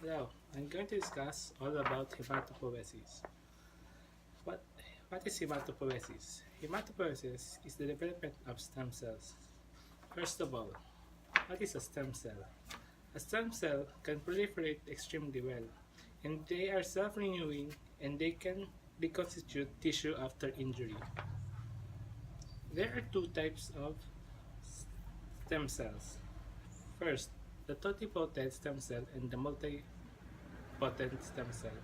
Hello, I'm going to discuss all about hematopoiesis. What, what is hematopoiesis? Hematopoiesis is the development of stem cells. First of all, what is a stem cell? A stem cell can proliferate extremely well, and they are self-renewing and they can reconstitute tissue after injury. There are two types of stem cells. First, the totipotent stem cell and the multipotent stem cell.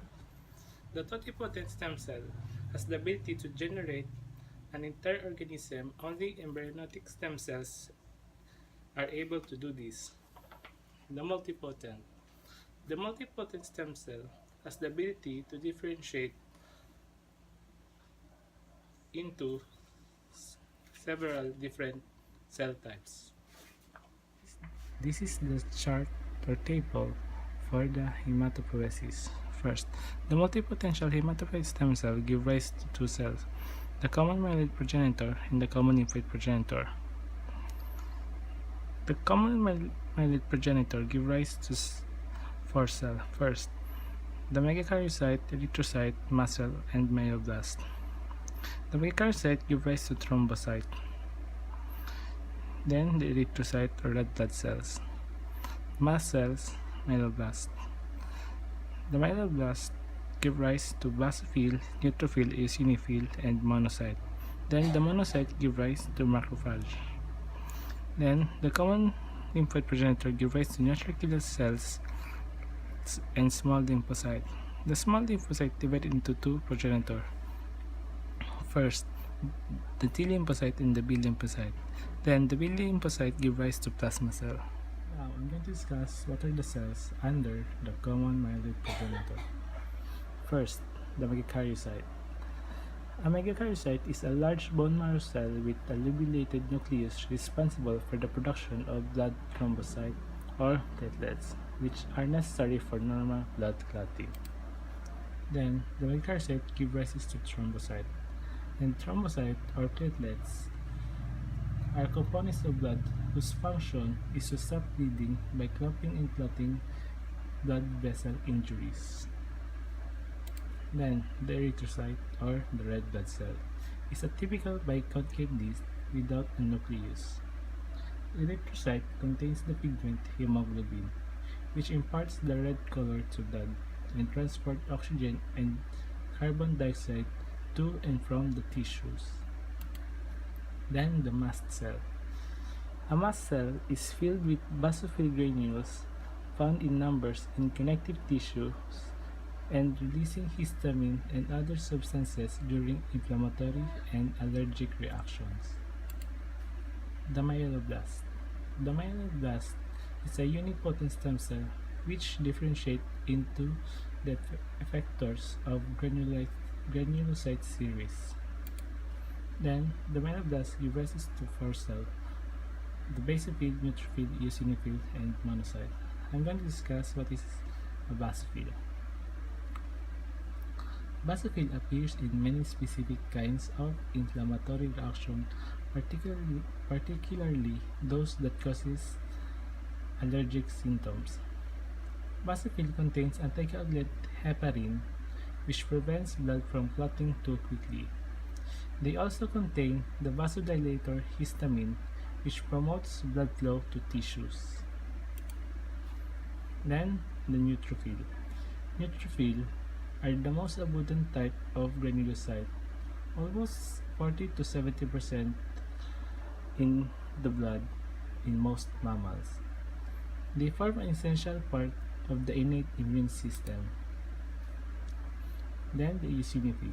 The totipotent stem cell has the ability to generate an entire organism. Only embryonic stem cells are able to do this. The multipotent. The multipotent stem cell has the ability to differentiate into several different cell types. This is the chart or table for the hematopoiesis. First, the multipotential hematopoietic stem cell give rise to two cells, the common myeloid progenitor and the common lymphoid progenitor. The common myeloid progenitor give rise to four cells. First, the megakaryocyte, erythrocyte, mast cell, and myeloblast. The megakaryocyte give rise to thrombocyte. Then the erythrocyte or red blood cells, mast cells, myeloblast. The myeloblast give rise to basophil, neutrophil, eosinophil, and monocyte. Then the monocyte give rise to macrophage. Then the common lymphoid progenitor give rise to natural killer cells and small lymphocyte. The small lymphocyte divided into two progenitor. First, the T lymphocyte and the B lymphocyte. Then the B lymphocyte give rise to plasma cell. Now I'm going to discuss what are the cells under the common myeloid progenitor. First, the megakaryocyte. A megakaryocyte is a large bone marrow cell with a lobulated nucleus responsible for the production of blood thrombocyte or platelets, which are necessary for normal blood clotting. Then, the megakaryocyte gives rise to thrombocyte, and thrombocyte or platelets are components of blood whose function is to stop bleeding by clumping and clotting blood vessel injuries. Then, the erythrocyte or the red blood cell is a typical biconcave disc without a nucleus. Erythrocyte contains the pigment hemoglobin, which imparts the red color to blood and transport oxygen and carbon dioxide to and from the tissues. Then the mast cell. A mast cell is filled with basophil granules found in numbers in connective tissues and releasing histamine and other substances during inflammatory and allergic reactions. The myeloblast. The myeloblast is a unipotent stem cell which differentiate into the effectors of granulocyte series. Then, the myeloblast give rise to four cells, the basophil, neutrophil, eosinophil, and monocyte. I'm going to discuss what is a basophil. Basophil appears in many specific kinds of inflammatory reaction, particularly those that causes allergic symptoms. Basophil contains anticoagulant heparin, which prevents blood from clotting too quickly. They also contain the vasodilator histamine, which promotes blood flow to tissues. Then, the neutrophil. Neutrophil are the most abundant type of granulocyte, almost 40 to 70% in the blood in most mammals. They form an essential part of the innate immune system. Then the eosinophil.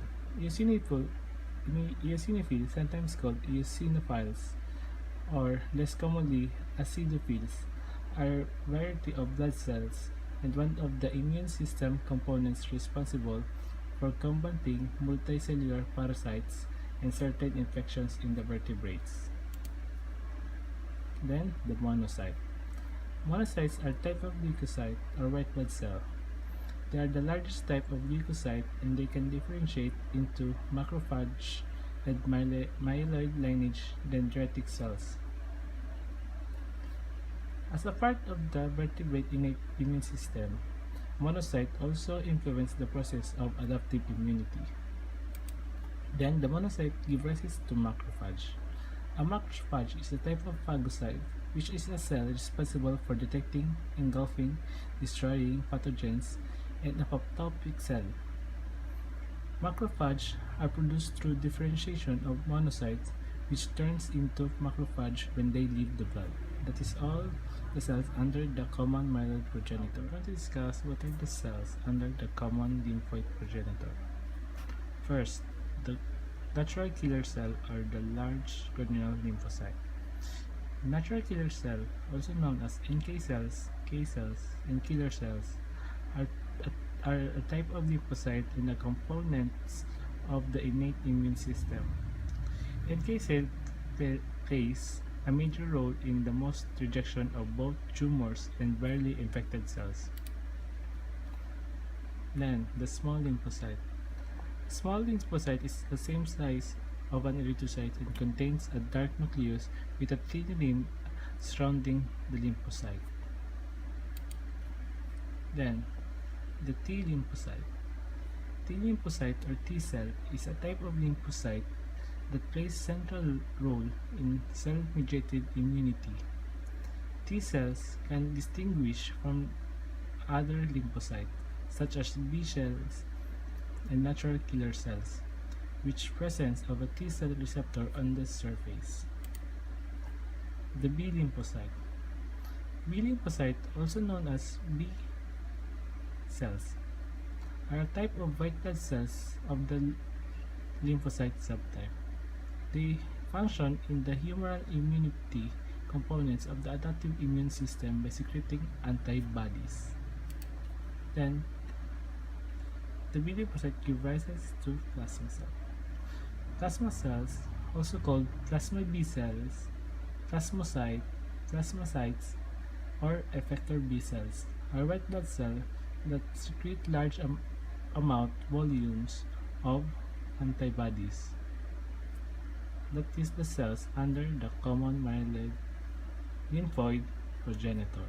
Eosinophil, sometimes called eosinophiles, or less commonly acidophils, are a variety of blood cells and one of the immune system components responsible for combating multicellular parasites and certain infections in the vertebrates. Then, the monocyte. Monocytes are type of leukocyte or white blood cell. They are the largest type of leukocyte and they can differentiate into macrophage and myeloid lineage dendritic cells. As a part of the vertebrate innate immune system, Monocyte also influence the process of adaptive immunity. Then the monocyte give rise to macrophage. A macrophage is a type of phagocyte, which is a cell responsible for detecting, engulfing, destroying pathogens, and apoptotic cell. Macrophages are produced through differentiation of monocytes, which turns into macrophage when they leave the blood. That is all the cells under the common myeloid progenitor. I'm going to discuss what are the cells under the common lymphoid progenitor. First, the natural killer cell are the large granular lymphocyte. Natural killer cell, also known as NK cells, K cells, and killer cells, are a type of lymphocyte and the components of the innate immune system. NK cells plays a major role in the most rejection of both tumors and barely infected cells. Then, the small lymphocyte. Small lymphocyte is the same size of an erythrocyte and contains a dark nucleus with a thin rim surrounding the lymphocyte. Then, the T lymphocyte. T lymphocyte or T cell is a type of lymphocyte that plays central role in cell-mediated immunity. T cells can distinguish from other lymphocytes such as B cells and natural killer cells, which presence of a T cell receptor on the surface. The B lymphocyte. B lymphocyte, also known as B cells, are a type of white blood cells of the lymphocyte subtype. They function in the humoral immunity components of the adaptive immune system by secreting antibodies. Then, the B lymphocyte give rise to plasma cells. Plasma cells, also called plasma B cells, plasmacytes, or effector B cells, are white blood cells that secrete large volumes of antibodies. That is the cells under the common myeloid lymphoid progenitor.